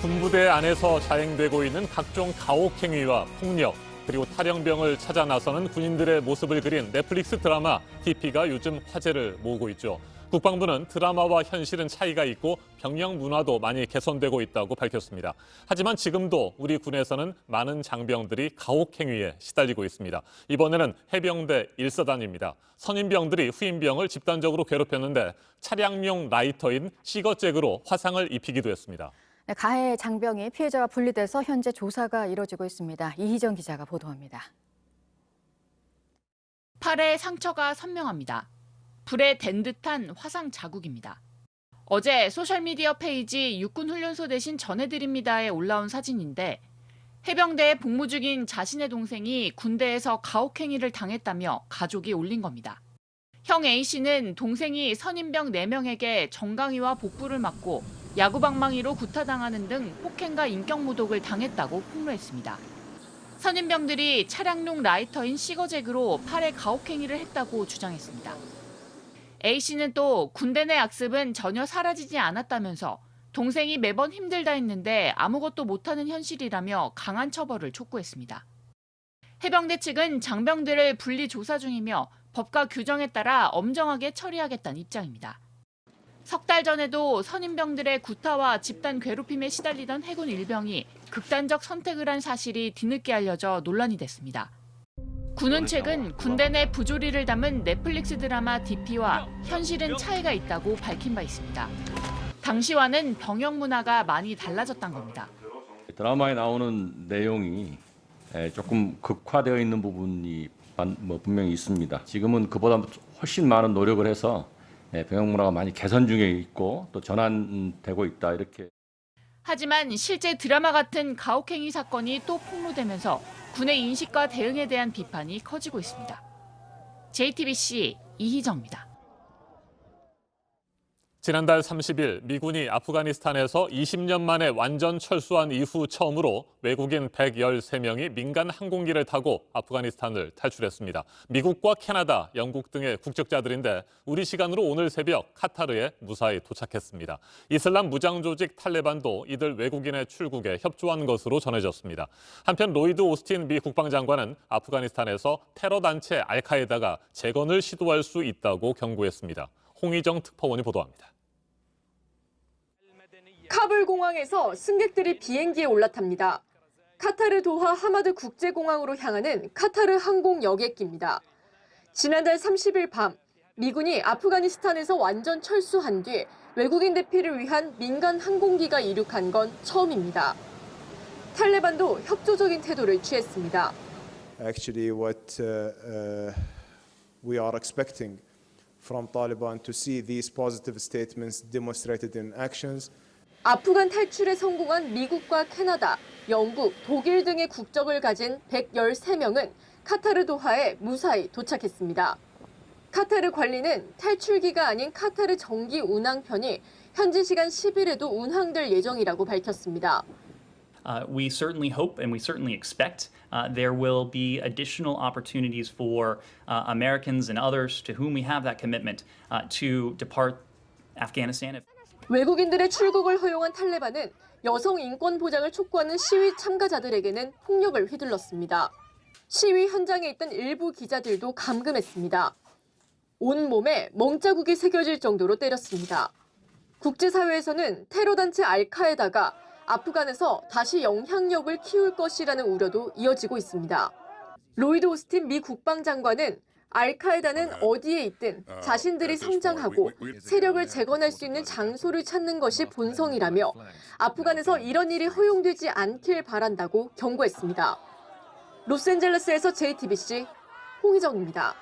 군부대 안에서 자행되고 있는 각종 가혹행위와 폭력, 그리고 탈영병을 찾아 나서는 군인들의 모습을 그린 넷플릭스 드라마 DP가 요즘 화제를 모으고 있죠. 국방부는 드라마와 현실은 차이가 있고 병영 문화도 많이 개선되고 있다고 밝혔습니다. 하지만 지금도 우리 군에서는 많은 장병들이 가혹행위에 시달리고 있습니다. 이번에는 해병대 1사단입니다. 선임병들이 후임병을 집단적으로 괴롭혔는데 차량용 라이터인 시거잭으로 화상을 입히기도 했습니다. 가해 장병이 피해자와 분리돼서 현재 조사가 이뤄지고 있습니다. 이희정 기자가 보도합니다. 팔에 상처가 선명합니다. 불에 댄 듯한 화상 자국입니다. 어제 소셜미디어 페이지 육군훈련소 대신 전해드립니다에 올라온 사진인데 해병대에 복무 중인 자신의 동생이 군대에서 가혹행위를 당했다며 가족이 올린 겁니다. 형 A씨는 동생이 선임병 4명에게 정강이와 복부를 맞고 야구방망이로 구타당하는 등 폭행과 인격모독을 당했다고 폭로했습니다. 선임병들이 차량용 라이터인 시거잭으로 팔에 가혹행위를 했다고 주장했습니다. A씨는 또 군대 내 악습은 전혀 사라지지 않았다면서 동생이 매번 힘들다 했는데 아무것도 못하는 현실이라며 강한 처벌을 촉구했습니다. 해병대 측은 장병들을 분리 조사 중이며 법과 규정에 따라 엄정하게 처리하겠다는 입장입니다. 석 달 전에도 선임병들의 구타와 집단 괴롭힘에 시달리던 해군 일병이 극단적 선택을 한 사실이 뒤늦게 알려져 논란이 됐습니다. 군은 최근 군대 내 부조리를 담은 넷플릭스 드라마 DP와 현실은 차이가 있다고 밝힌 바 있습니다. 당시와는 병영 문화가 많이 달라졌다는 겁니다. 드라마에 나오는 내용이 조금 극화되어 있는 부분이 분명히 있습니다. 지금은 그보다 훨씬 많은 노력을 해서 병영 문화가 많이 개선 중에 있고 또 전환되고 있다 이렇게. 하지만 실제 드라마 같은 가혹행위 사건이 또 폭로되면서 군의 인식과 대응에 대한 비판이 커지고 있습니다. JTBC 이희정입니다. 지난달 30일 미군이 아프가니스탄에서 20년 만에 완전 철수한 이후 처음으로 외국인 113명이 민간 항공기를 타고 아프가니스탄을 탈출했습니다. 미국과 캐나다, 영국 등의 국적자들인데 우리 시간으로 오늘 새벽 카타르에 무사히 도착했습니다. 이슬람 무장 조직 탈레반도 이들 외국인의 출국에 협조한 것으로 전해졌습니다. 한편 로이드 오스틴 미 국방장관은 아프가니스탄에서 테러 단체 알카에다가 재건을 시도할 수 있다고 경고했습니다. 홍희정 특파원이 보도합니다. 카불 공항에서 승객들이 비행기에 올라탑니다. 카타르 도하 하마드 국제공항으로 향하는 카타르 항공 여객기입니다. 지난달 30일 밤 미군이 아프가니스탄에서 완전 철수한 뒤 외국인 대피를 위한 민간 항공기가 이륙한 건 처음입니다. 탈레반도 협조적인 태도를 취했습니다. Actually, what we are expecting from Taliban to see these positive statements demonstrated in actions. 아프간 탈출에 성공한 미국과 캐나다, 영국, 독일 등의 국적을 가진 113명은 카타르 도하에 무사히 도착했습니다. 카타르 관리는 탈출기가 아닌 카타르 정기 운항편이 현지 시간 10일에도 운항될 예정이라고 밝혔습니다. We certainly hope and we certainly expect there will be additional opportunities for Americans and others to whom we have that commitment to depart Afghanistan. 외국인들의 출국을 허용한 탈레반은 여성 인권 보장을 촉구하는 시위 참가자들에게는 폭력을 휘둘렀습니다. 시위 현장에 있던 일부 기자들도 감금했습니다. 온몸에 멍자국이 새겨질 정도로 때렸습니다. 국제사회에서는 테러 단체 알카에다가 아프간에서 다시 영향력을 키울 것이라는 우려도 이어지고 있습니다. 로이드 오스틴 미 국방장관은 알카에다는 어디에 있든 자신들이 성장하고 세력을 재건할 수 있는 장소를 찾는 것이 본성이라며 아프간에서 이런 일이 허용되지 않길 바란다고 경고했습니다. 로스앤젤레스에서 JTBC 홍희정입니다.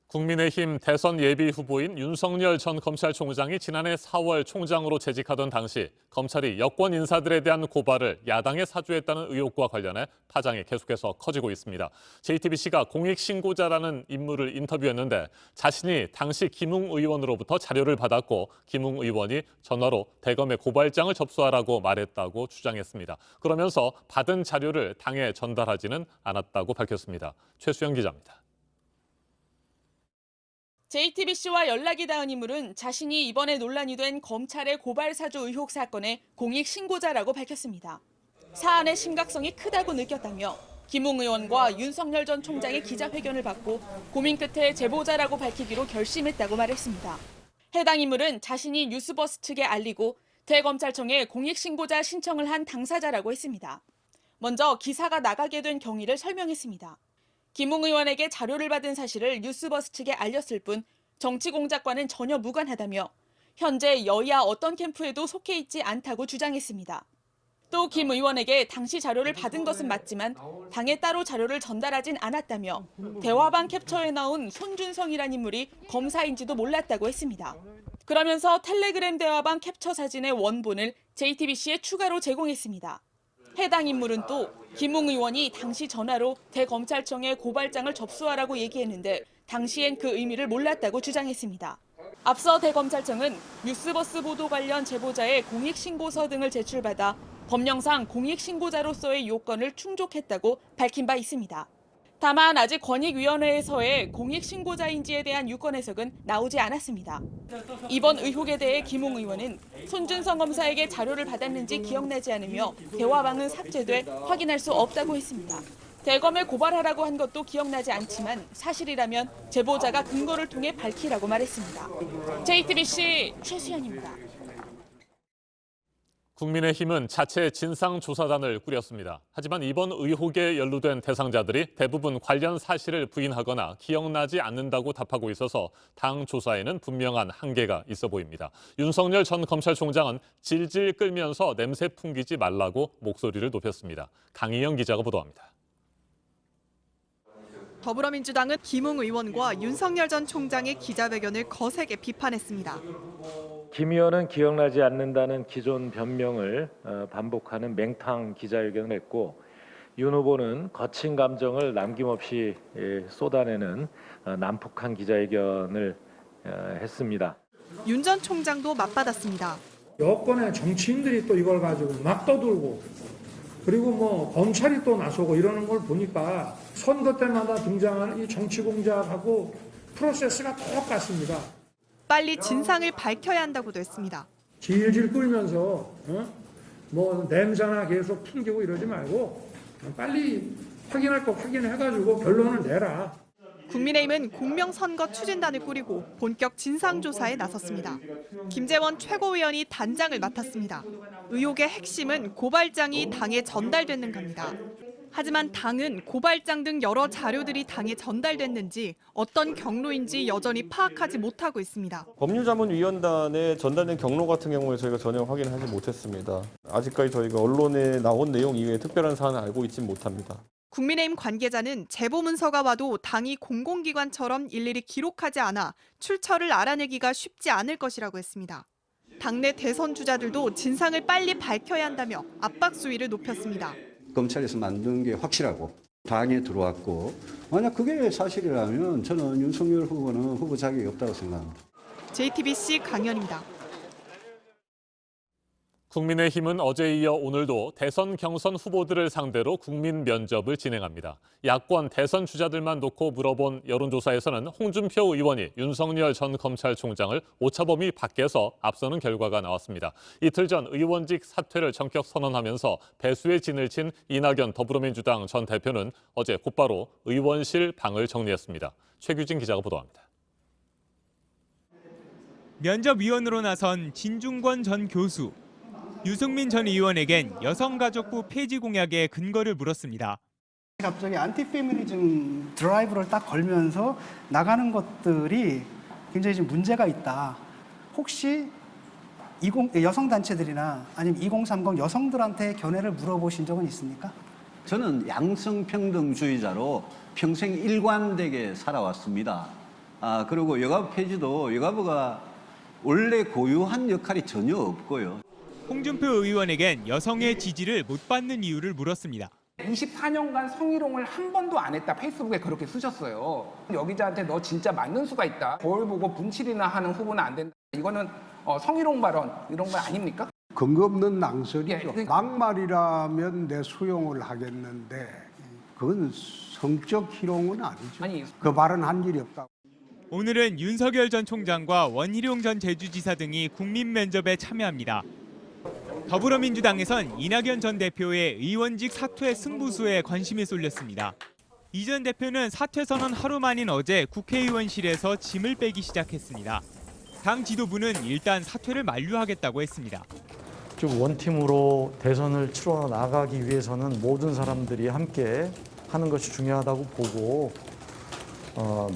국민의힘 대선 예비 후보인 윤석열 전 검찰총장이 지난해 4월 총장으로 재직하던 당시 검찰이 여권 인사들에 대한 고발을 야당에 사주했다는 의혹과 관련해 파장이 계속해서 커지고 있습니다. JTBC가 공익신고자라는 인물을 인터뷰했는데 자신이 당시 김웅 의원으로부터 자료를 받았고 김웅 의원이 전화로 대검에 고발장을 접수하라고 말했다고 주장했습니다. 그러면서 받은 자료를 당에 전달하지는 않았다고 밝혔습니다. 최수영 기자입니다. JTBC와 연락이 닿은 인물은 자신이 이번에 논란이 된 검찰의 고발 사주 의혹 사건의 공익 신고자라고 밝혔습니다. 사안의 심각성이 크다고 느꼈다며 김웅 의원과 윤석열 전 총장의 기자회견을 받고 고민 끝에 제보자라고 밝히기로 결심했다고 말했습니다. 해당 인물은 자신이 뉴스버스 측에 알리고 대검찰청에 공익신고자 신청을 한 당사자라고 했습니다. 먼저 기사가 나가게 된 경위를 설명했습니다. 김웅 의원에게 자료를 받은 사실을 뉴스버스 측에 알렸을 뿐 정치 공작과는 전혀 무관하다며 현재 여야 어떤 캠프에도 속해 있지 않다고 주장했습니다. 또 김 의원에게 당시 자료를 받은 것은 맞지만 당에 따로 자료를 전달하진 않았다며 대화방 캡처에 나온 손준성이란 인물이 검사인지도 몰랐다고 했습니다. 그러면서 텔레그램 대화방 캡처 사진의 원본을 JTBC에 추가로 제공했습니다. 해당 인물은 또 김웅 의원이 당시 전화로 대검찰청에 고발장을 접수하라고 얘기했는데 당시엔 그 의미를 몰랐다고 주장했습니다. 앞서 대검찰청은 뉴스버스 보도 관련 제보자의 공익신고서 등을 제출받아 법령상 공익신고자로서의 요건을 충족했다고 밝힌 바 있습니다. 다만 아직 권익위원회에서의 공익신고자인지에 대한 유권 해석은 나오지 않았습니다. 이번 의혹에 대해 김웅 의원은 손준성 검사에게 자료를 받았는지 기억나지 않으며 대화방은 삭제돼 확인할 수 없다고 했습니다. 대검에 고발하라고 한 것도 기억나지 않지만 사실이라면 제보자가 근거를 통해 밝히라고 말했습니다. JTBC 최수연입니다. 국민의힘은 자체 진상조사단을 꾸렸습니다. 하지만 이번 의혹에 연루된 대상자들이 대부분 관련 사실을 부인하거나 기억나지 않는다고 답하고 있어서 당 조사에는 분명한 한계가 있어 보입니다. 윤석열 전 검찰총장은 질질 끌면서 냄새 풍기지 말라고 목소리를 높였습니다. 강희영 기자가 보도합니다. 더불어민주당은 김웅 의원과 윤석열 전 총장의 기자회견을 거세게 비판했습니다. 김 의원은 기억나지 않는다는 기존 변명을 반복하는 맹탕 기자회견을 했고 윤 후보는 거친 감정을 남김없이 쏟아내는 난폭한 기자회견을 했습니다. 윤 전 총장도 맞받았습니다. 여권의 정치인들이 또 이걸 가지고 막 떠들고 그리고 뭐 검찰이 또 나서고 이러는 걸 보니까 선거 때마다 등장하는 이 정치 공작하고 프로세스가 똑같습니다. 빨리 진상을 밝혀야 한다고도 했습니다. 질질 끌면서 뭐 냄새나 계속 풍기고 이러지 말고 빨리 확인할 거 확인해가지고 결론을 내라. 국민의힘은 공명선거 추진단을 꾸리고 본격 진상조사에 나섰습니다. 김재원 최고위원이 단장을 맡았습니다. 의혹의 핵심은 고발장이 당에 전달되는 겁니다. 하지만 당은 고발장 등 여러 자료들이 당에 전달됐는지 어떤 경로인지 여전히 파악하지 못하고 있습니다. 법률자문위원단에 전달된 경로 같은 경우에 저희가 전혀 확인하지 못했습니다. 아직까지 저희가 언론에 나온 내용 이외에 특별한 사안을 알고 있지는 못합니다. 국민의힘 관계자는 제보 문서가 와도 당이 공공기관처럼 일일이 기록하지 않아 출처를 알아내기가 쉽지 않을 것이라고 했습니다. 당내 대선 주자들도 진상을 빨리 밝혀야 한다며 압박 수위를 높였습니다. 검찰에서 만든 게 확실하고 당에 들어왔고 만약 그게 사실이라면 저는 윤석열 후보는 후보 자격이 없다고 생각합니다. JTBC 강연입니다. 국민의힘은 어제에 이어 오늘도 대선 경선 후보들을 상대로 국민 면접을 진행합니다. 야권 대선 주자들만 놓고 물어본 여론조사에서는 홍준표 의원이 윤석열 전 검찰총장을 오차범위 밖에서 앞서는 결과가 나왔습니다. 이틀 전 의원직 사퇴를 전격 선언하면서 배수의 진을 친 이낙연 더불어민주당 전 대표는 어제 곧바로 의원실 방을 정리했습니다. 최규진 기자가 보도합니다. 면접위원으로 나선 진중권 전 교수. 유승민 전 의원에겐 여성가족부 폐지 공약의 근거를 물었습니다. 갑자기 안티페미니즘 드라이브를 딱 걸면서 나가는 것들이 굉장히 좀 문제가 있다. 혹시 여성단체들이나 아니면 2030 여성들한테 견해를 물어보신 적은 있습니까? 저는 양성평등주의자로 평생 일관되게 살아왔습니다. 그리고 여가부 폐지도 여가부가 원래 고유한 역할이 전혀 없고요. 홍준표 의원에겐 여성의 지지를 못 받는 이유를 물었습니다. 24년간 성희롱을 한 번도 안 했다 페이스북에 그렇게 쓰셨어요. 여기자한테 너 진짜 맞는 수가 있다. 거울 보고 분칠이나 하는 후보는 안 된다. 이거는 성희롱 발언 이런 거 아닙니까? 근거 없는 낭설이죠. 막말이라면 내 수용을 하겠는데 그건 성적 희롱은 아니죠. 그 발언 한 일이 없다. 오늘은 윤석열 전 총장과 원희룡 전 제주지사 등이 국민 면접에 참여합니다. 더불어민주당에선 이낙연 전 대표의 의원직 사퇴 승부수에 관심이 쏠렸습니다. 이 전 대표는 사퇴 선언 하루 만인 어제 국회의원실에서 짐을 빼기 시작했습니다. 당 지도부는 일단 사퇴를 만류하겠다고 했습니다. 좀 원팀으로 대선을 치러 나가기 위해서는 모든 사람들이 함께 하는 것이 중요하다고 보고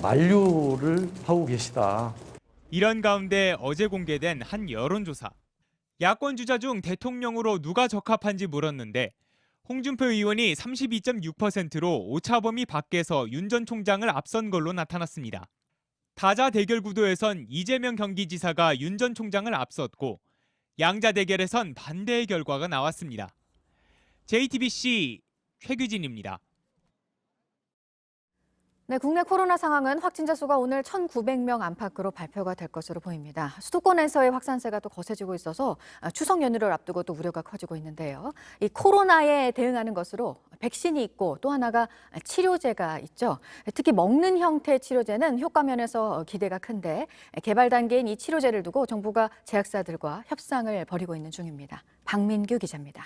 만류를 하고 계시다. 이런 가운데 어제 공개된 한 여론조사. 야권 주자 중 대통령으로 누가 적합한지 물었는데 홍준표 의원이 32.6%로 오차 범위 밖에서 윤 전 총장을 앞선 걸로 나타났습니다. 다자 대결 구도에선 이재명 경기지사가 윤 전 총장을 앞섰고 양자 대결에선 반대의 결과가 나왔습니다. JTBC 최규진입니다. 네, 국내 코로나 상황은 확진자 수가 오늘 1,900명 안팎으로 발표가 될 것으로 보입니다. 수도권에서의 확산세가 또 거세지고 있어서 추석 연휴를 앞두고 또 우려가 커지고 있는데요. 이 코로나에 대응하는 것으로 백신이 있고 또 하나가 치료제가 있죠. 특히 먹는 형태의 치료제는 효과 면에서 기대가 큰데 개발 단계인 이 치료제를 두고 정부가 제약사들과 협상을 벌이고 있는 중입니다. 박민규 기자입니다.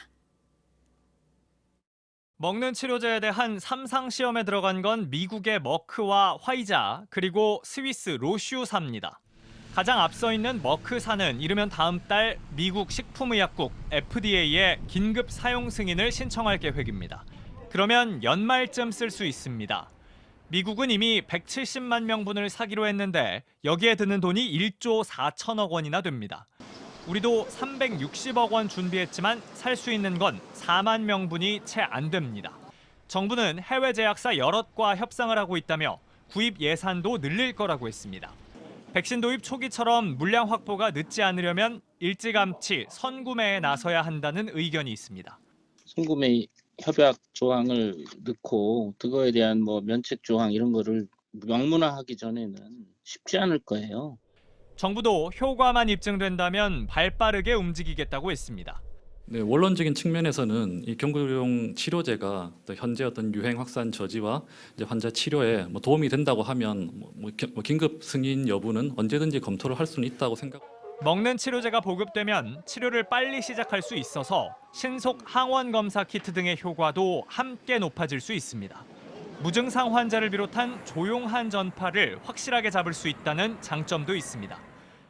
먹는 치료제에 대한 3상 시험에 들어간 건 미국의 머크와 화이자, 그리고 스위스 로슈사입니다. 가장 앞서 있는 머크사는 이르면 다음 달 미국 식품의약국 FDA에 긴급 사용 승인을 신청할 계획입니다. 그러면 연말쯤 쓸 수 있습니다. 미국은 이미 170만 명분을 사기로 했는데 여기에 드는 돈이 1조 4천억 원이나 됩니다. 우리도 360억 원 준비했지만 살 수 있는 건 4만 명분이 채 안 됩니다. 정부는 해외 제약사 여럿과 협상을 하고 있다며 구입 예산도 늘릴 거라고 했습니다. 백신 도입 초기처럼 물량 확보가 늦지 않으려면 일찌감치 선구매에 나서야 한다는 의견이 있습니다. 선구매 협약 조항을 넣고 그거에 대한 면책 조항 이런 거를 명문화하기 전에는 쉽지 않을 거예요. 정부도 효과만 입증된다면 발빠르게 움직이겠다고 했습니다. 네, 원론적인 측면에서는 이 경구용 치료제가 현재 어떤 유행 확산 저지와 이제 환자 치료에 도움이 된다고 하면 긴급 승인 여부는 언제든지 검토를 할 수는 있다고 생각합니다. 먹는 치료제가 보급되면 치료를 빨리 시작할 수 있어서 신속 항원 검사 키트 등의 효과도 함께 높아질 수 있습니다. 무증상 환자를 비롯한 조용한 전파를 확실하게 잡을 수 있다는 장점도 있습니다.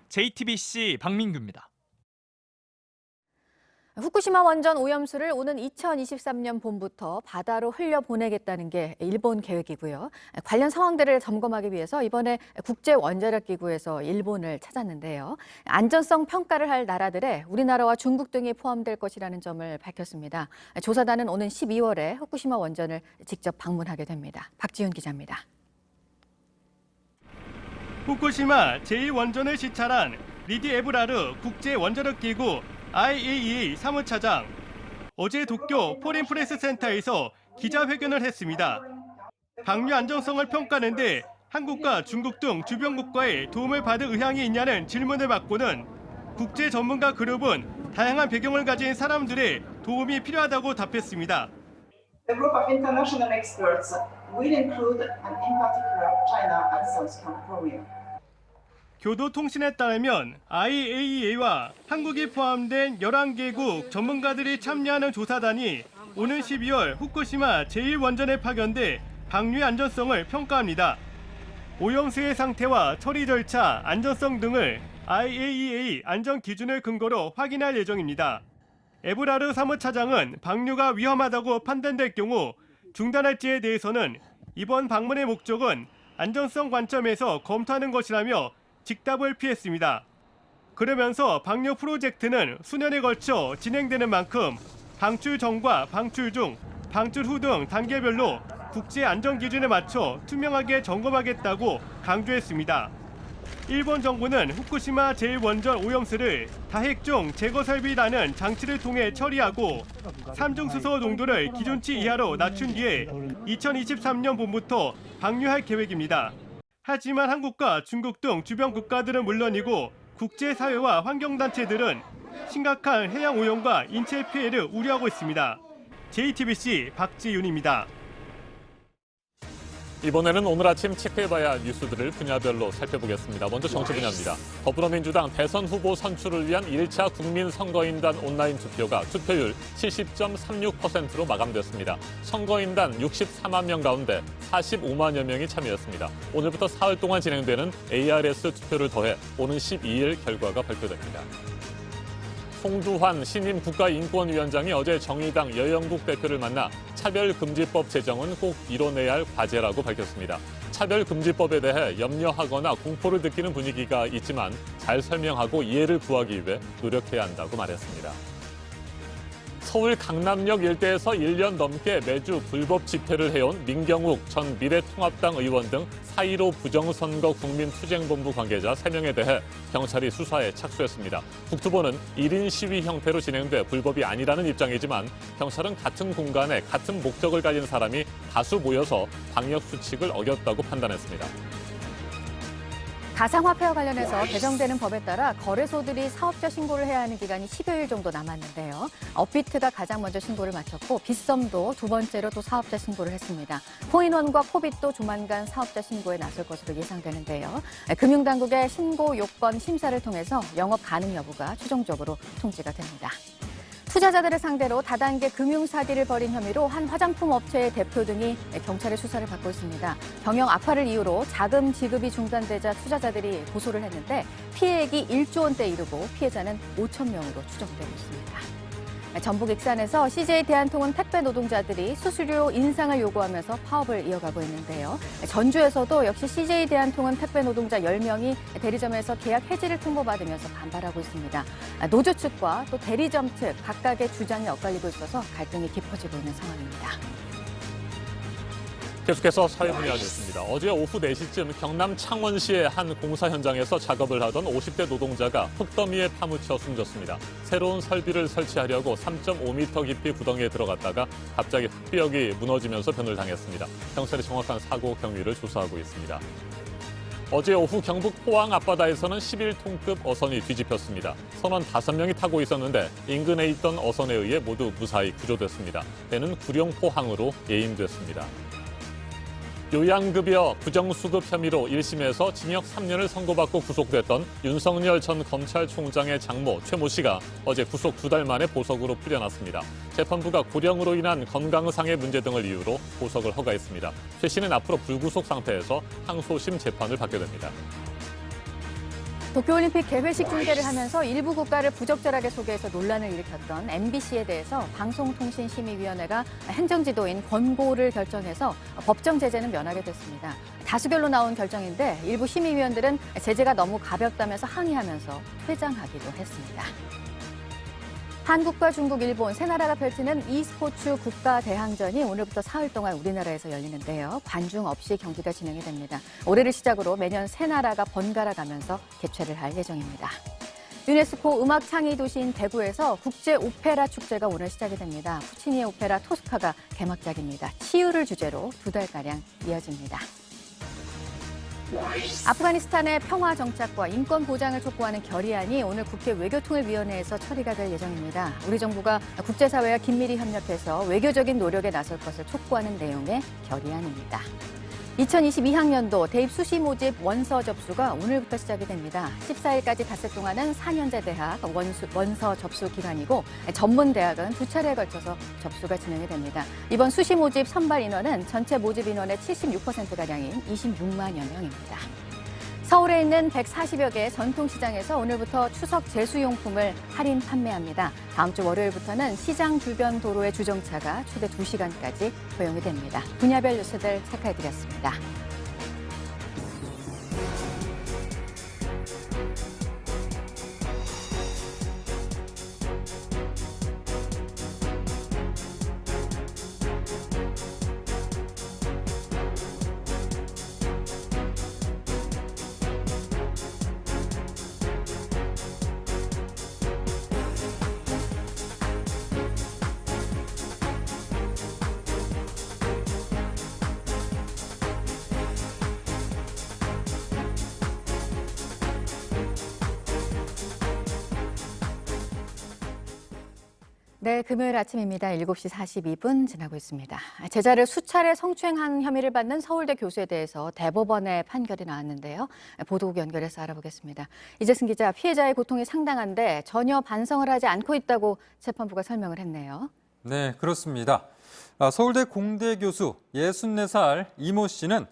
JTBC 박민규입니다. 후쿠시마 원전 오염수를 오는 2023년 봄부터 바다로 흘려보내겠다는 게 일본 계획이고요. 관련 상황들을 점검하기 위해서 이번에 국제원자력기구에서 일본을 찾았는데요. 안전성 평가를 할 나라들에 우리나라와 중국 등이 포함될 것이라는 점을 밝혔습니다. 조사단은 오는 12월에 후쿠시마 원전을 직접 방문하게 됩니다. 박지훈 기자입니다. 후쿠시마 제1원전을 시찰한 리디 에브라르 국제원자력기구 IAEA 사무차장, 어제 도쿄 포린프레스 센터에서 기자회견을 했습니다. 방류 안정성을 평가하는데 한국과 중국 등 주변 국가의 도움을 받을 의향이 있냐는 질문을 받고는 국제 전문가 그룹은 다양한 배경을 가진 사람들의 도움이 필요하다고 답했습니다. The group of international experts will include, and in particular, China and South Korea. 교도통신에 따르면 IAEA와 한국이 포함된 11개국 전문가들이 참여하는 조사단이 오는 12월 후쿠시마 제1원전에 파견돼 방류 안전성을 평가합니다. 오염수의 상태와 처리 절차, 안전성 등을 IAEA 안전 기준을 근거로 확인할 예정입니다. 에브라르 사무차장은 방류가 위험하다고 판단될 경우 중단할지에 대해서는 이번 방문의 목적은 안전성 관점에서 검토하는 것이라며 직답을 피했습니다. 그러면서 방류 프로젝트는 수년에 걸쳐 진행되는 만큼 방출 전과 방출 중, 방출 후 등 단계별로 국제 안전 기준에 맞춰 투명하게 점검하겠다고 강조했습니다. 일본 정부는 후쿠시마 제1원전 오염수를 다핵종 제거 설비라는 장치를 통해 처리하고 삼중수소 농도를 기준치 이하로 낮춘 뒤에 2023년 봄부터 방류할 계획입니다. 하지만 한국과 중국 등 주변 국가들은 물론이고 국제사회와 환경단체들은 심각한 해양 오염과 인체 피해를 우려하고 있습니다. JTBC 박지윤입니다. 이번에는 오늘 아침 체크해봐야 할 뉴스들을 분야별로 살펴보겠습니다. 먼저 정치 분야입니다. 더불어민주당 대선 후보 선출을 위한 1차 국민선거인단 온라인 투표가 투표율 70.36%로 마감됐습니다. 선거인단 64만 명 가운데 45만여 명이 참여했습니다. 오늘부터 사흘 동안 진행되는 ARS 투표를 더해 오는 12일 결과가 발표됩니다. 송두환 신임 국가인권위원장이 어제 정의당 여영국 대표를 만나 차별금지법 제정은 꼭 이뤄내야 할 과제라고 밝혔습니다. 차별금지법에 대해 염려하거나 공포를 느끼는 분위기가 있지만 잘 설명하고 이해를 구하기 위해 노력해야 한다고 말했습니다. 서울 강남역 일대에서 1년 넘게 매주 불법 집회를 해온 민경욱 전 미래통합당 의원 등 4.15 부정선거 국민투쟁본부 관계자 3명에 대해 경찰이 수사에 착수했습니다. 국토부는 1인 시위 형태로 진행돼 불법이 아니라는 입장이지만 경찰은 같은 공간에 같은 목적을 가진 사람이 다수 모여서 방역수칙을 어겼다고 판단했습니다. 가상화폐와 관련해서 개정되는 법에 따라 거래소들이 사업자 신고를 해야 하는 기간이 10여일 정도 남았는데요. 업비트가 가장 먼저 신고를 마쳤고 빗썸도 두 번째로 또 사업자 신고를 했습니다. 코인원과 코빗도 조만간 사업자 신고에 나설 것으로 예상되는데요. 금융당국의 신고 요건 심사를 통해서 영업 가능 여부가 최종적으로 통지가 됩니다. 투자자들을 상대로 다단계 금융사기를 벌인 혐의로 한 화장품 업체의 대표 등이 경찰의 수사를 받고 있습니다. 경영 악화를 이유로 자금 지급이 중단되자 투자자들이 고소를 했는데 피해액이 1조 원대에 이르고 피해자는 5천 명으로 추정되고 있습니다. 전북 익산에서 CJ 대한통운 택배 노동자들이 수수료 인상을 요구하면서 파업을 이어가고 있는데요. 전주에서도 역시 CJ 대한통운 택배 노동자 10명이 대리점에서 계약 해지를 통보받으면서 반발하고 있습니다. 노조 측과 또 대리점 측 각각의 주장이 엇갈리고 있어서 갈등이 깊어지고 있는 상황입니다. 계속해서 사회 분야 뉴스입니다. 어제 오후 4시쯤 경남 창원시의 한 공사 현장에서 작업을 하던 50대 노동자가 흙더미에 파묻혀 숨졌습니다. 새로운 설비를 설치하려고 3.5m 깊이 구덩이에 들어갔다가 갑자기 흙벽이 무너지면서 변을 당했습니다. 경찰이 정확한 사고 경위를 조사하고 있습니다. 어제 오후 경북 포항 앞바다에서는 11톤급 어선이 뒤집혔습니다. 선원 5명이 타고 있었는데 인근에 있던 어선에 의해 모두 무사히 구조됐습니다. 배는 구룡포항으로 예임됐습니다. 요양급여 부정수급 혐의로 1심에서 징역 3년을 선고받고 구속됐던 윤석열 전 검찰총장의 장모 최 모 씨가 어제 구속 2달 만에 보석으로 풀려났습니다. 재판부가 고령으로 인한 건강상의 문제 등을 이유로 보석을 허가했습니다. 최 씨는 앞으로 불구속 상태에서 항소심 재판을 받게 됩니다. 도쿄올림픽 개회식 중계를 하면서 일부 국가를 부적절하게 소개해서 논란을 일으켰던 MBC에 대해서 방송통신심의위원회가 행정지도인 권고를 결정해서 법정 제재는 면하게 됐습니다. 다수결로 나온 결정인데 일부 심의위원들은 제재가 너무 가볍다면서 항의하면서 퇴장하기도 했습니다. 한국과 중국, 일본 세 나라가 펼치는 e스포츠 국가대항전이 오늘부터 사흘 동안 우리나라에서 열리는데요. 관중 없이 경기가 진행이 됩니다. 올해를 시작으로 매년 세 나라가 번갈아 가면서 개최를 할 예정입니다. 유네스코 음악 창의 도시인 대구에서 국제 오페라 축제가 오늘 시작이 됩니다. 푸치니의 오페라 토스카가 개막작입니다. 치유를 주제로 2달가량 이어집니다. 아프가니스탄의 평화 정착과 인권 보장을 촉구하는 결의안이 오늘 국회 외교통일위원회에서 처리가 될 예정입니다. 우리 정부가 국제사회와 긴밀히 협력해서 외교적인 노력에 나설 것을 촉구하는 내용의 결의안입니다. 2022학년도 대입 수시 모집 원서 접수가 오늘부터 시작이 됩니다. 14일까지 닷새 동안은 4년제 대학 원서 접수 기간이고 전문 대학은 2차례에 걸쳐서 접수가 진행이 됩니다. 이번 수시 모집 선발 인원은 전체 모집 인원의 76%가량인 26만여 명입니다. 서울에 있는 140여 개의 전통시장에서 오늘부터 추석 제수용품을 할인 판매합니다. 다음 주 월요일부터는 시장 주변 도로의 주정차가 최대 2시간까지 허용이 됩니다. 분야별 뉴스들 체크해드렸습니다. 네, 금요일 아침입니다. 7시 42분 지나고 있습니다. 제자를 수차례 성추행한 혐의를 받는 서울대 교수에 대해서 대법원의 판결이 나왔는데요. 보도국 연결해서 알아보겠습니다. 이재승 기자, 피해자의 고통이 상당한데 전혀 반성을 하지 않고 있다고 재판부가 설명을 했네요. 네, 그렇습니다. 서울대 공대 교수 64살 이모 씨는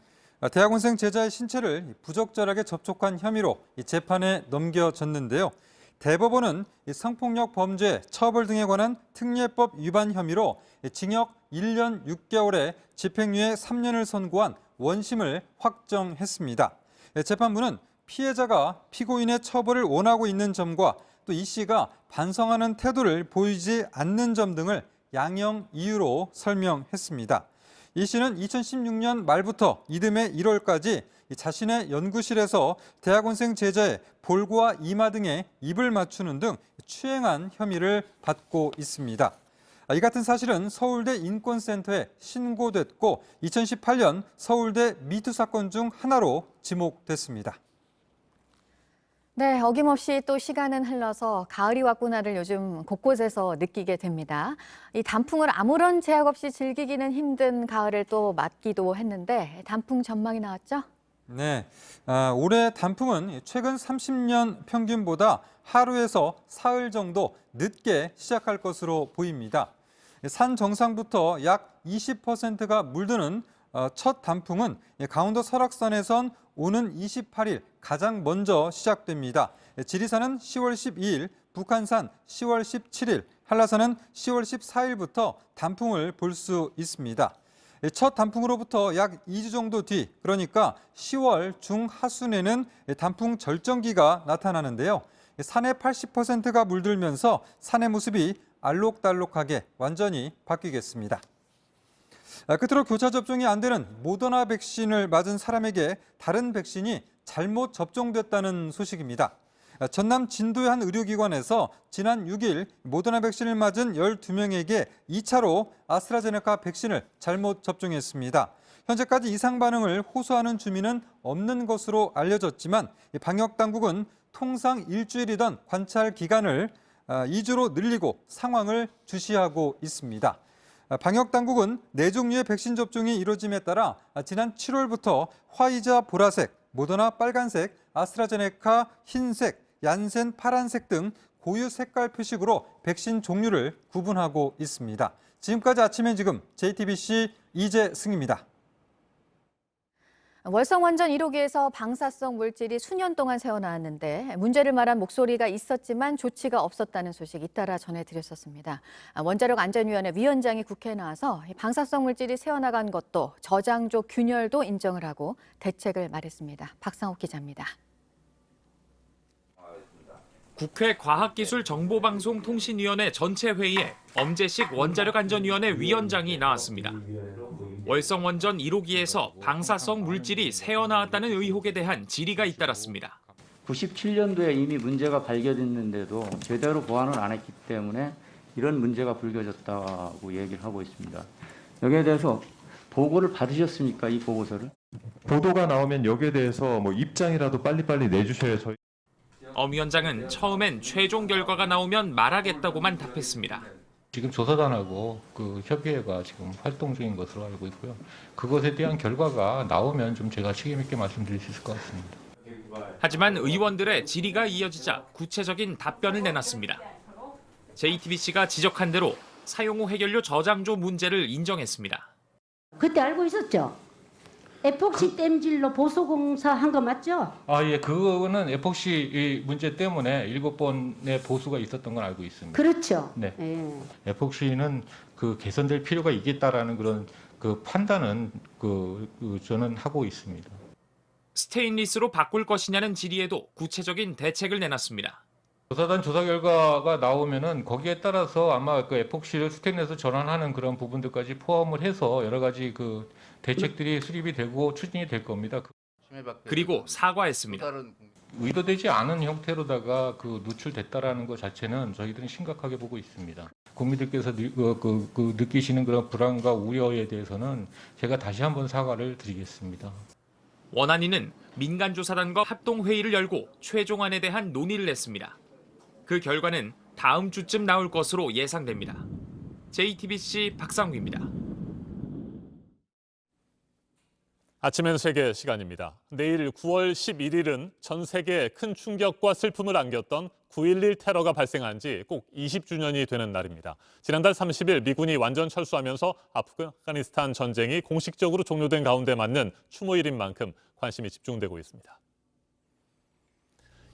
대학원생 제자의 신체를 부적절하게 접촉한 혐의로 재판에 넘겨졌는데요. 대법원은 성폭력 범죄 처벌 등에 관한 특례법 위반 혐의로 징역 1년 6개월에 집행유예 3년을 선고한 원심을 확정했습니다. 재판부는 피해자가 피고인의 처벌을 원하고 있는 점과 또 이 씨가 반성하는 태도를 보이지 않는 점 등을 양형 이유로 설명했습니다. 이 씨는 2016년 말부터 이듬해 1월까지 자신의 연구실에서 대학원생 제자의 볼과 이마 등에 입을 맞추는 등 추행한 혐의를 받고 있습니다. 이 같은 사실은 서울대 인권센터에 신고됐고 2018년 서울대 미투 사건 중 하나로 지목됐습니다. 네, 어김없이 또 시간은 흘러서 가을이 왔구나를 요즘 곳곳에서 느끼게 됩니다. 이 단풍을 아무런 제약 없이 즐기기는 힘든 가을을 또 맞기도 했는데 단풍 전망이 나왔죠? 네, 올해 단풍은 최근 30년 평균보다 하루에서 사흘 정도 늦게 시작할 것으로 보입니다. 산 정상부터 약 20%가 물드는 첫 단풍은 강원도 설악산에선 오는 28일 가장 먼저 시작됩니다. 지리산은 10월 12일, 북한산 10월 17일, 한라산은 10월 14일부터 단풍을 볼 수 있습니다. 첫 단풍으로부터 약 2주 정도 뒤, 그러니까 10월 중하순에는 단풍 절정기가 나타나는데요. 산의 80%가 물들면서 산의 모습이 알록달록하게 완전히 바뀌겠습니다. 끝으로 교차 접종이 안 되는 모더나 백신을 맞은 사람에게 다른 백신이 잘못 접종됐다는 소식입니다. 전남 진도의 한 의료기관에서 지난 6일 모더나 백신을 맞은 12명에게 2차로 아스트라제네카 백신을 잘못 접종했습니다. 현재까지 이상 반응을 호소하는 주민은 없는 것으로 알려졌지만 방역당국은 통상 일주일이던 관찰 기간을 2주로 늘리고 상황을 주시하고 있습니다. 방역당국은 4종류의 백신 접종이 이루어짐에 따라 지난 7월부터 화이자 보라색, 모더나 빨간색, 아스트라제네카 흰색, 얀센 파란색 등 고유 색깔 표식으로 백신 종류를 구분하고 있습니다. 지금까지 아침엔 지금 JTBC 이재승입니다. 월성 원전 1호기에서 방사성 물질이 수년 동안 새어나왔는데 문제를 말한 목소리가 있었지만 조치가 없었다는 소식 잇따라 전해드렸었습니다. 원자력안전위원회 위원장이 국회에 나와서 방사성 물질이 새어나간 것도 저장조 균열도 인정을 하고 대책을 말했습니다. 박상욱 기자입니다. 국회 과학기술정보방송통신위원회 전체 회의에 엄재식 원자력안전위원회 위원장이 나왔습니다. 월성 원전 1호기에서 방사성 물질이 새어나왔다는 의혹에 대한 질의가 잇따랐습니다. 97년도에 이미 문제가 발견됐는데도 제대로 보완을 안 했기 때문에 이런 문제가 불거졌다고 얘기를 하고 있습니다. 여기에 대해서 보고를 받으셨습니까? 이 보고서를? 보도가 나오면 여기에 대해서 입장이라도 빨리빨리 내주셔야 저희. 엄 위원장은 처음엔 최종 결과가 나오면 말하겠다고만 답했습니다. 지금 조사단하고 그 협의회가 지금 활동 중인 것으로 알고 있고요. 그것에 대한 결과가 나오면 좀 제가 책임 있게 말씀드릴 수 있을 것 같습니다. 하지만 의원들의 질의가 이어지자 구체적인 답변을 내놨습니다. JTBC가 지적한 대로 사용 후 해결료 저장조 문제를 인정했습니다. 그때 알고 있었죠? 에폭시 땜질로 보수공사 한 거 맞죠? 예, 그거는 에폭시 문제 때문에 7번의 보수가 있었던 건 알고 있습니다. 그렇죠. 네. 예. 에폭시는 그 개선될 필요가 있겠다라는 그런 그 판단은 저는 하고 있습니다. 스테인리스로 바꿀 것이냐는 질의에도 구체적인 대책을 내놨습니다. 조사단 조사 결과가 나오면은 거기에 따라서 아마 그 에폭시를 스테인리스로 전환하는 그런 부분들까지 포함을 해서 여러 가지 그 대책들이 수립이 되고 추진이 될 겁니다. 그리고 사과했습니다. 의도되지 않은 형태로다가 그 누출됐다라는 것 자체는 저희들은 심각하게 보고 있습니다. 국민들께서 느끼시는 그런 불안과 우려에 대해서는 제가 다시 한번 사과를 드리겠습니다. 원안위는 민간조사단과 합동회의를 열고 최종안에 대한 논의를 했습니다. 그 결과는 다음 주쯤 나올 것으로 예상됩니다. JTBC 박상규입니다. 아침엔 세계 시간입니다. 내일 9월 11일은 전 세계에 큰 충격과 슬픔을 안겼던 9.11 테러가 발생한 지 꼭 20주년이 되는 날입니다. 지난달 30일 미군이 완전 철수하면서 아프가니스탄 전쟁이 공식적으로 종료된 가운데 맞는 추모일인 만큼 관심이 집중되고 있습니다.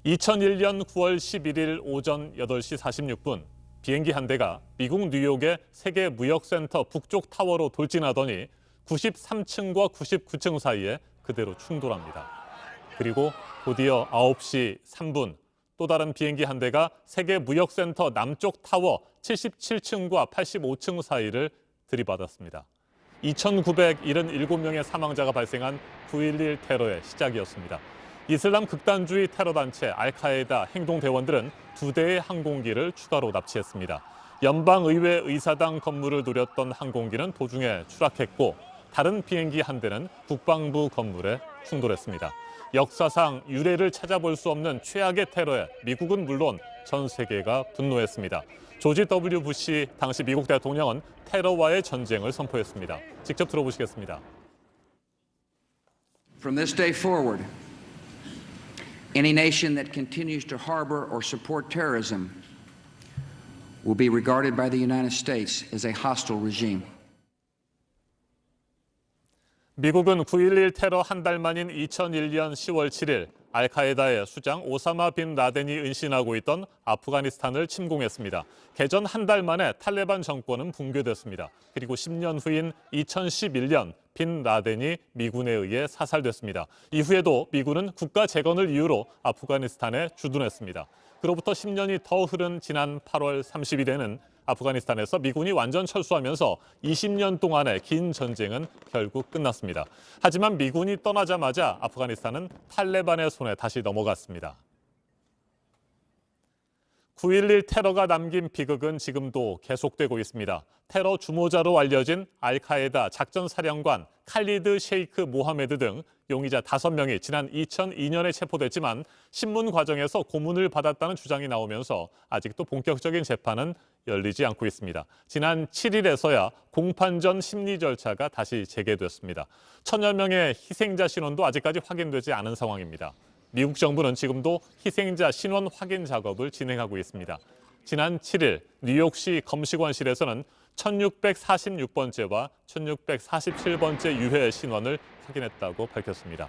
2001년 9월 11일 오전 8시 46분 비행기 한 대가 미국 뉴욕의 세계무역센터 북쪽 타워로 돌진하더니 93층과 99층 사이에 그대로 충돌합니다. 그리고 곧이어 9시 3분 또 다른 비행기 한 대가 세계무역센터 남쪽 타워 77층과 85층 사이를 들이받았습니다. 2,977명의 사망자가 발생한 9.11 테러의 시작이었습니다. 이슬람 극단주의 테러 단체 알카에다 행동대원들은 2대의 항공기를 추가로 납치했습니다. 연방의회 의사당 건물을 노렸던 항공기는 도중에 추락했고 다른 비행기 한 대는 국방부 건물에 충돌했습니다. 역사상 유례를 찾아볼 수 없는 최악의 테러에 미국은 물론 전 세계가 분노했습니다. 조지 W. 부시 당시 미국 대통령은 테러와의 전쟁을 선포했습니다. 직접 들어보시겠습니다. From this day forward, any nation that continues to harbor or support terrorism will be regarded by the United States as a hostile regime. 미국은 9.11 테러 한 달 만인 2001년 10월 7일 알카에다의 수장 오사마 빈 라덴이 은신하고 있던 아프가니스탄을 침공했습니다. 개전 한 달 만에 탈레반 정권은 붕괴됐습니다. 그리고 10년 후인 2011년 빈 라덴이 미군에 의해 사살됐습니다. 이후에도 미군은 국가 재건을 이유로 아프가니스탄에 주둔했습니다. 그로부터 10년이 더 흐른 지난 8월 30일에는 아프가니스탄에서 미군이 완전 철수하면서 20년 동안의 긴 전쟁은 결국 끝났습니다. 하지만 미군이 떠나자마자 아프가니스탄은 탈레반의 손에 다시 넘어갔습니다. 9.11 테러가 남긴 비극은 지금도 계속되고 있습니다. 테러 주모자로 알려진 알카에다 작전사령관 칼리드 셰이크 모하메드 등 용의자 5명이 지난 2002년에 체포됐지만 신문 과정에서 고문을 받았다는 주장이 나오면서 아직도 본격적인 재판은 열리지 않고 있습니다. 지난 7일에서야 공판 전 심리 절차가 다시 재개됐습니다. 1000여 명의 희생자 신원도 아직까지 확인되지 않은 상황입니다. 미국 정부는 지금도 희생자 신원 확인 작업을 진행하고 있습니다. 지난 7일 뉴욕시 검시관실에서는 1646번째와 1647번째 유해 신원을 확인했다고 밝혔습니다.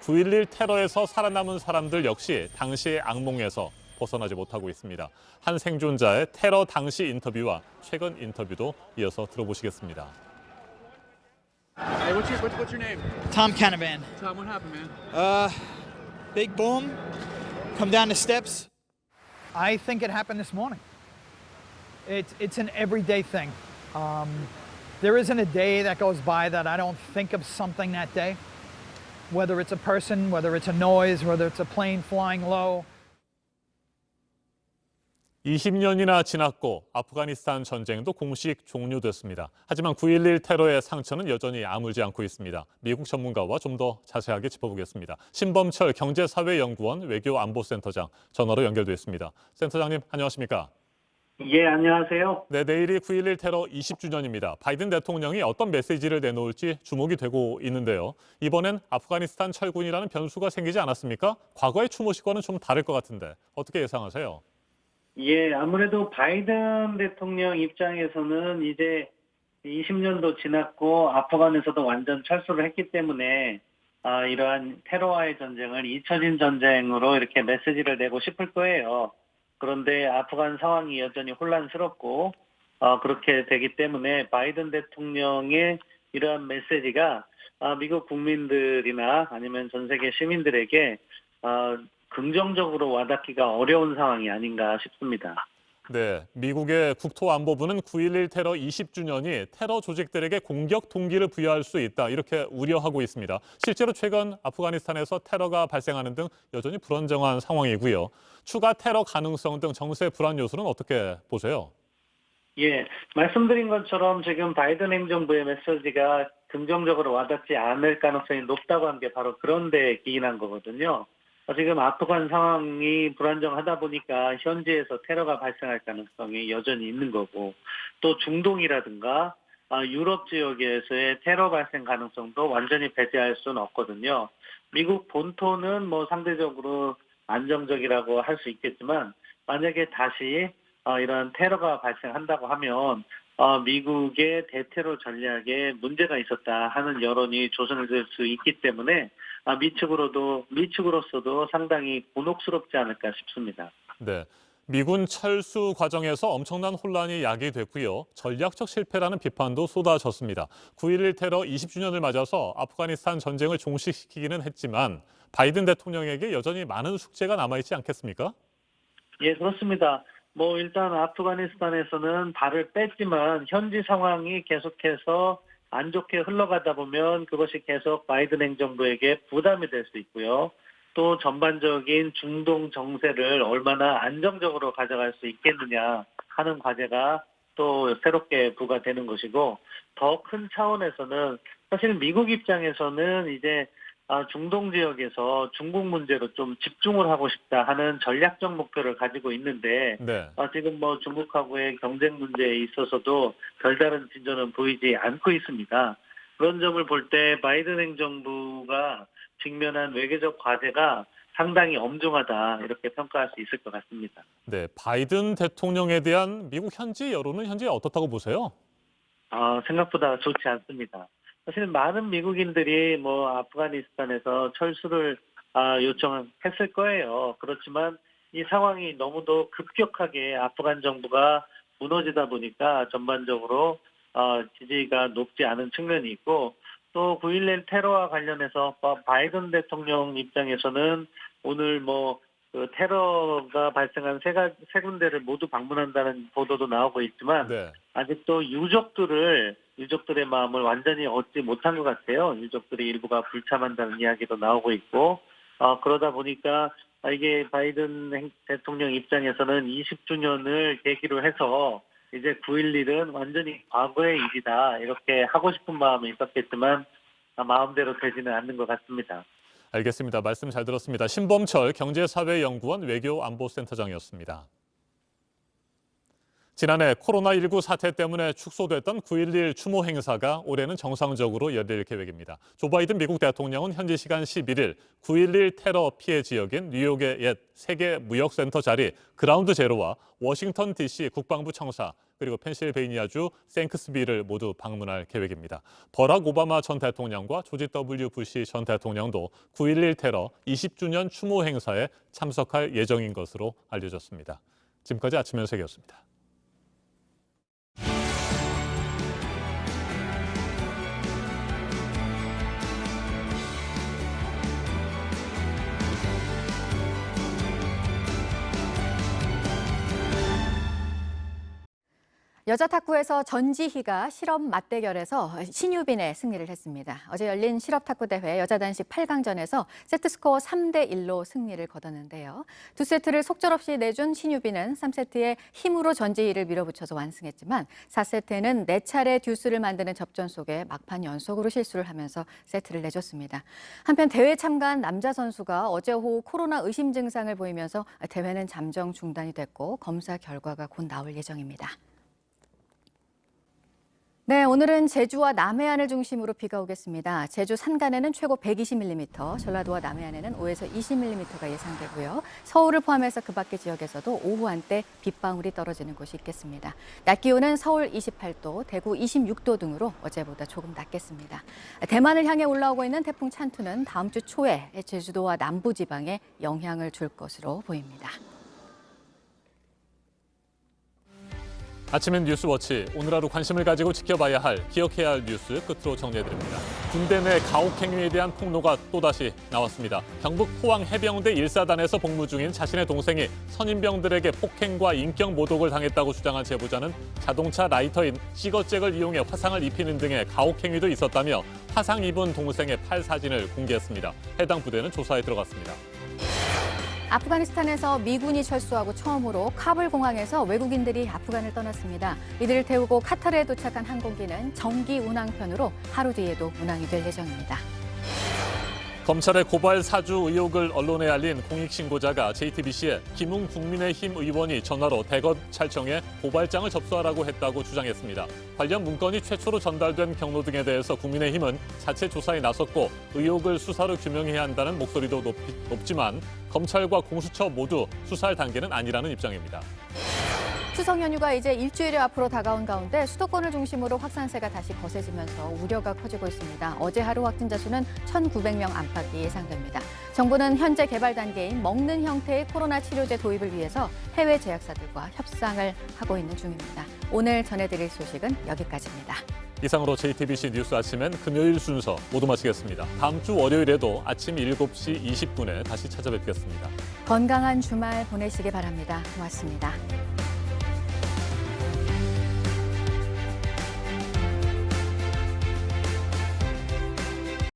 9.11 테러에서 살아남은 사람들 역시 당시의 악몽에서 벗어나지 못하고 있습니다. 한 생존자의 테러 당시 인터뷰와 최근 인터뷰도 이어서 들어보시겠습니다. Hey, what's your name? Tom Canavan. Tom, what happened, man? Big boom. Come down the steps. I think it happened this morning. It's an everyday thing. There isn't a day that goes by that I don't think of something that day. Whether it's a person, whether it's a noise, whether it's a plane flying low. 20년이나 지났고 아프가니스탄 전쟁도 공식 종료됐습니다. 하지만 9.11 테러의 상처는 여전히 아물지 않고 있습니다. 미국 전문가와 좀 더 자세하게 짚어보겠습니다. 신범철 경제사회연구원 외교안보센터장 전화로 연결돼 있습니다. 센터장님 안녕하십니까? 예, 안녕하세요. 네, 내일이 9.11 테러 20주년입니다. 바이든 대통령이 어떤 메시지를 내놓을지 주목이 되고 있는데요. 이번엔 아프가니스탄 철군이라는 변수가 생기지 않았습니까? 과거의 추모식과는 좀 다를 것 같은데 어떻게 예상하세요? 예, 아무래도 바이든 대통령 입장에서는 이제 20년도 지났고 아프간에서도 완전 철수를 했기 때문에 이러한 테러와의 전쟁을 잊혀진 전쟁으로 이렇게 메시지를 내고 싶을 거예요. 그런데 아프간 상황이 여전히 혼란스럽고 그렇게 되기 때문에 바이든 대통령의 이러한 메시지가 미국 국민들이나 아니면 전 세계 시민들에게 긍정적으로 와닿기가 어려운 상황이 아닌가 싶습니다. 네, 미국의 국토안보부는 9.11 테러 20주년이 테러 조직들에게 공격 동기를 부여할 수 있다 이렇게 우려하고 있습니다. 실제로 최근 아프가니스탄에서 테러가 발생하는 등 여전히 불안정한 상황이고요. 추가 테러 가능성 등 정세 불안 요소는 어떻게 보세요? 예, 말씀드린 것처럼 지금 바이든 행정부의 메시지가 긍정적으로 와닿지 않을 가능성이 높다고 한 게 바로 그런 데 기인한 거거든요. 지금 아프간 상황이 불안정하다 보니까 현지에서 테러가 발생할 가능성이 여전히 있는 거고, 또 중동이라든가 유럽 지역에서의 테러 발생 가능성도 완전히 배제할 수는 없거든요. 미국 본토는 뭐 상대적으로 안정적이라고 할 수 있겠지만, 만약에 다시 이런 테러가 발생한다고 하면 미국의 대테러 전략에 문제가 있었다 하는 여론이 조성될 수 있기 때문에 미측으로서도 상당히 곤혹스럽지 않을까 싶습니다. 네. 미군 철수 과정에서 엄청난 혼란이 야기됐고요. 전략적 실패라는 비판도 쏟아졌습니다. 9.11 테러 20주년을 맞아서 아프가니스탄 전쟁을 종식시키기는 했지만 바이든 대통령에게 여전히 많은 숙제가 남아있지 않겠습니까? 예, 그렇습니다. 일단 아프가니스탄에서는 발을 뺐지만 현지 상황이 계속해서 안 좋게 흘러가다 보면 그것이 계속 바이든 행정부에게 부담이 될 수 있고요. 또 전반적인 중동 정세를 얼마나 안정적으로 가져갈 수 있겠느냐 하는 과제가 또 새롭게 부과되는 것이고, 더 큰 차원에서는 사실 미국 입장에서는 이제 중동 지역에서 중국 문제로 좀 집중을 하고 싶다 하는 전략적 목표를 가지고 있는데, 네. 지금 중국하고의 경쟁 문제에 있어서도 별다른 진전은 보이지 않고 있습니다. 그런 점을 볼 때 바이든 행정부가 직면한 외교적 과제가 상당히 엄중하다 이렇게 평가할 수 있을 것 같습니다. 네, 바이든 대통령에 대한 미국 현지 여론은 현재 어떻다고 보세요? 생각보다 좋지 않습니다. 사실 많은 미국인들이 아프가니스탄에서 철수를 요청했을 거예요. 그렇지만 이 상황이 너무도 급격하게 아프간 정부가 무너지다 보니까 전반적으로 지지가 높지 않은 측면이 있고, 또 9.11 테러와 관련해서 바이든 대통령 입장에서는 오늘 그 테러가 발생한 세 군데를 모두 방문한다는 보도도 나오고 있지만, 네. 아직도 유족들의 마음을 완전히 얻지 못한 것 같아요. 유족들이 일부가 불참한다는 이야기도 나오고 있고, 그러다 보니까 이게 바이든 대통령 입장에서는 20주년을 계기로 해서 이제 9.11은 완전히 과거의 일이다 이렇게 하고 싶은 마음이 있었겠지만 마음대로 되지는 않는 것 같습니다. 알겠습니다. 말씀 잘 들었습니다. 신범철 경제사회연구원 외교안보센터장이었습니다. 지난해 코로나19 사태 때문에 축소됐던 9.11 추모 행사가 올해는 정상적으로 열릴 계획입니다. 조 바이든 미국 대통령은 현지 시간 11일 9.11 테러 피해 지역인 뉴욕의 옛 세계무역센터 자리 그라운드 제로와 워싱턴 DC 국방부 청사 그리고 펜실베이니아주 생크스빌을 모두 방문할 계획입니다. 버락 오바마 전 대통령과 조지 W. 부시 전 대통령도 9.11 테러 20주년 추모 행사에 참석할 예정인 것으로 알려졌습니다. 지금까지 아침 연sek이었습니다. 여자 탁구에서 전지희가 실업 맞대결에서 신유빈의 승리를 했습니다. 어제 열린 실업 탁구 대회 여자 단식 8강전에서 세트 스코어 3대1로 승리를 거뒀는데요. 두 세트를 속절없이 내준 신유빈은 3세트에 힘으로 전지희를 밀어붙여서 완승했지만 4세트에는 4차례 듀스를 만드는 접전 속에 막판 연속으로 실수를 하면서 세트를 내줬습니다. 한편 대회 참가한 남자 선수가 어제 오후 코로나 의심 증상을 보이면서 대회는 잠정 중단이 됐고 검사 결과가 곧 나올 예정입니다. 네, 오늘은 제주와 남해안을 중심으로 비가 오겠습니다. 제주 산간에는 최고 120mm, 전라도와 남해안에는 5에서 20mm가 예상되고요. 서울을 포함해서 그 밖의 지역에서도 오후 한때 빗방울이 떨어지는 곳이 있겠습니다. 낮 기온은 서울 28도, 대구 26도 등으로 어제보다 조금 낮겠습니다. 대만을 향해 올라오고 있는 태풍 찬투는 다음 주 초에 제주도와 남부지방에 영향을 줄 것으로 보입니다. 아침엔 뉴스워치, 오늘 하루 관심을 가지고 지켜봐야 할, 기억해야 할 뉴스 끝으로 정리해드립니다. 군대 내 가혹행위에 대한 폭로가 또다시 나왔습니다. 경북 포항 해병대 1사단에서 복무 중인 자신의 동생이 선임병들에게 폭행과 인격 모독을 당했다고 주장한 제보자는 자동차 라이터인 시거잭을 이용해 화상을 입히는 등의 가혹행위도 있었다며 화상 입은 동생의 팔 사진을 공개했습니다. 해당 부대는 조사에 들어갔습니다. 아프가니스탄에서 미군이 철수하고 처음으로 카불 공항에서 외국인들이 아프간을 떠났습니다. 이들을 태우고 카타르에 도착한 항공기는 정기 운항편으로 하루 뒤에도 운항이 될 예정입니다. 검찰의 고발 사주 의혹을 언론에 알린 공익신고자가 JTBC에 김웅 국민의힘 의원이 전화로 대검찰청에 고발장을 접수하라고 했다고 주장했습니다. 관련 문건이 최초로 전달된 경로 등에 대해서 국민의힘은 자체 조사에 나섰고 의혹을 수사로 규명해야 한다는 목소리도 높지만 검찰과 공수처 모두 수사할 단계는 아니라는 입장입니다. 추석 연휴가 이제 일주일여 앞으로 다가온 가운데 수도권을 중심으로 확산세가 다시 거세지면서 우려가 커지고 있습니다. 어제 하루 확진자 수는 1,900명 안팎이 예상됩니다. 정부는 현재 개발 단계인 먹는 형태의 코로나 치료제 도입을 위해서 해외 제약사들과 협상을 하고 있는 중입니다. 오늘 전해드릴 소식은 여기까지입니다. 이상으로 JTBC 뉴스 아침엔 금요일 순서 모두 마치겠습니다. 다음 주 월요일에도 아침 7시 20분에 다시 찾아뵙겠습니다. 건강한 주말 보내시기 바랍니다. 고맙습니다.